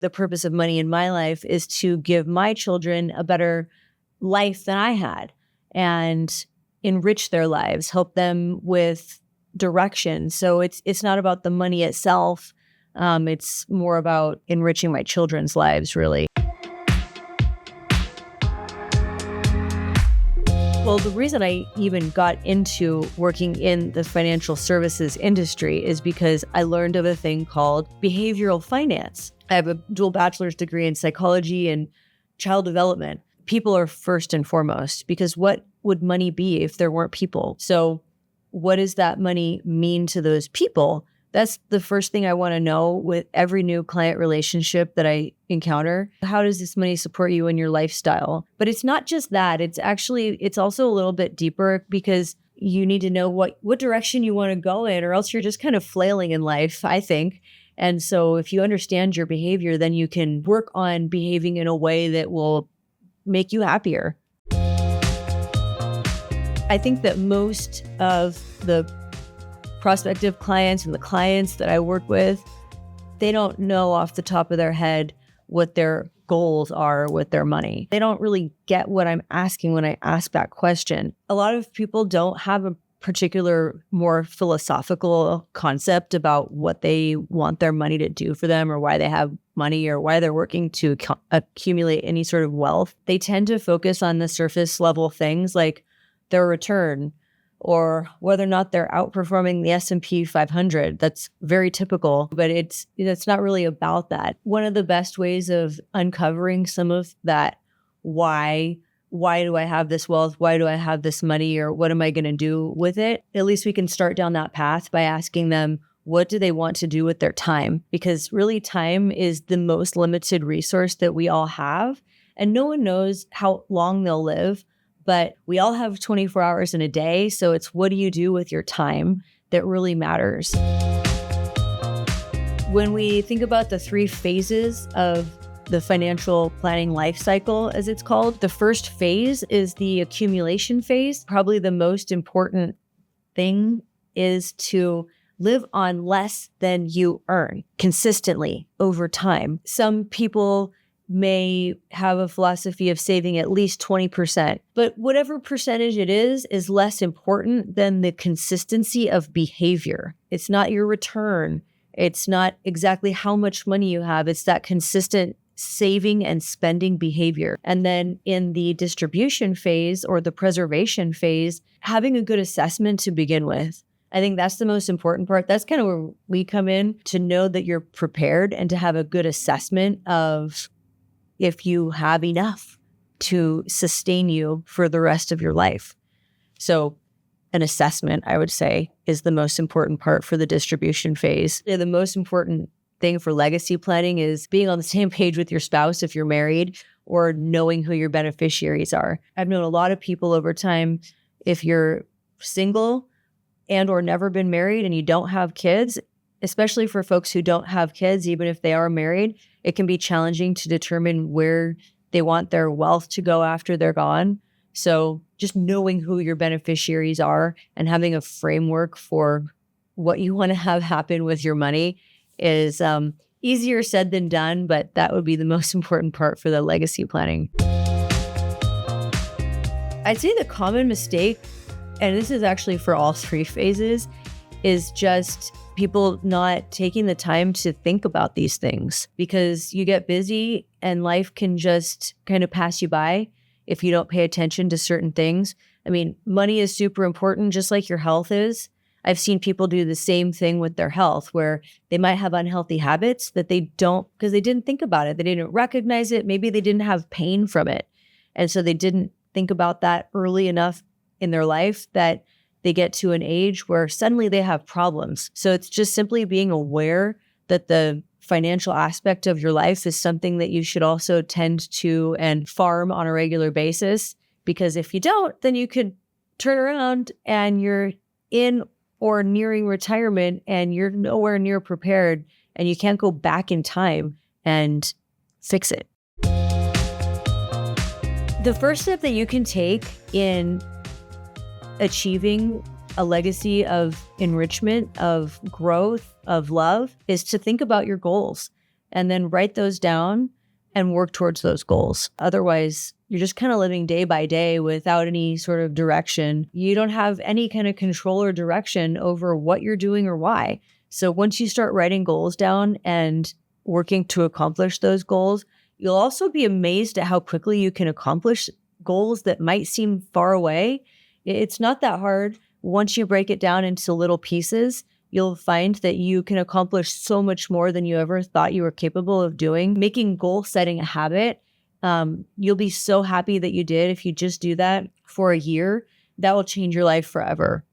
The purpose of money in my life is to give my children a better life than I had and enrich their lives, help them with direction. So it's not about the money itself. It's more about enriching my children's lives, really. Well, the reason I even got into working in the financial services industry is because I learned of a thing called behavioral finance. I have a dual bachelor's degree in psychology and child development. People are first and foremost, because what would money be if there weren't people? So what does that money mean to those people? That's the first thing I want to know with every new client relationship that I encounter. How does this money support you in your lifestyle? But it's not just that. It's also a little bit deeper, because you need to know what direction you want to go in, or else you're just kind of flailing in life, I think. And so if you understand your behavior, then you can work on behaving in a way that will make you happier. I think that most of the prospective clients and the clients that I work with, they don't know off the top of their head what their goals are with their money. They don't really get what I'm asking when I ask that question. A lot of people don't have a particular more philosophical concept about what they want their money to do for them, or why they have money, or why they're working to accumulate any sort of wealth. They tend to focus on the surface level things like their return, or whether or not they're outperforming the S&P 500. That's very typical, but it's not really about that. One of the best ways of uncovering some of that, why do I have this wealth? Why do I have this money? Or what am I going to do with it? At least we can start down that path by asking them, what do they want to do with their time? Because really, time is the most limited resource that we all have, and no one knows how long they'll live. But we all have 24 hours in a day. So it's, what do you do with your time that really matters? When we think about the 3 phases of the financial planning life cycle, as it's called, the first phase is the accumulation phase. Probably the most important thing is to live on less than you earn consistently over time. Some people may have a philosophy of saving at least 20%, but whatever percentage it is less important than the consistency of behavior. It's not your return. It's not exactly how much money you have. It's that consistent saving and spending behavior. And then in the distribution phase, or the preservation phase, having a good assessment to begin with. I think that's the most important part. That's kind of where we come in, to know that you're prepared and to have a good assessment of if you have enough to sustain you for the rest of your life. So an assessment, I would say, is the most important part for the distribution phase. The most important thing for legacy planning is being on the same page with your spouse if you're married, or knowing who your beneficiaries are. I've known a lot of people over time, if you're single and or never been married and you don't have kids, especially for folks who don't have kids, even if they are married, it can be challenging to determine where they want their wealth to go after they're gone. So just knowing who your beneficiaries are and having a framework for what you want to have happen with your money is easier said than done, but that would be the most important part for the legacy planning. I'd say the common mistake, and this is actually for all 3 phases, is just people not taking the time to think about these things, because you get busy and life can just kind of pass you by if you don't pay attention to certain things. I mean, money is super important, just like your health is. I've seen people do the same thing with their health, where they might have unhealthy habits that they don't, because they didn't think about it. They didn't recognize it. Maybe they didn't have pain from it. And so they didn't think about that early enough in their life that they get to an age where suddenly they have problems. So it's just simply being aware that the financial aspect of your life is something that you should also tend to and farm on a regular basis. Because if you don't, then you could turn around and you're in or nearing retirement and you're nowhere near prepared, and you can't go back in time and fix it. The first step that you can take in achieving a legacy of enrichment, of growth, of love, is to think about your goals. and then write those down and work towards those goals. Otherwise, you're just kind of living day by day without any sort of direction. You don't have any kind of control or direction over what you're doing or why. So once you start writing goals down and working to accomplish those goals, you'll also be amazed at how quickly you can accomplish goals that might seem far away. It's not that hard. Once you break it down into little pieces, you'll find that you can accomplish so much more than you ever thought you were capable of doing. Making goal setting a habit, you'll be so happy that you did if you just do that for a year. That will change your life forever.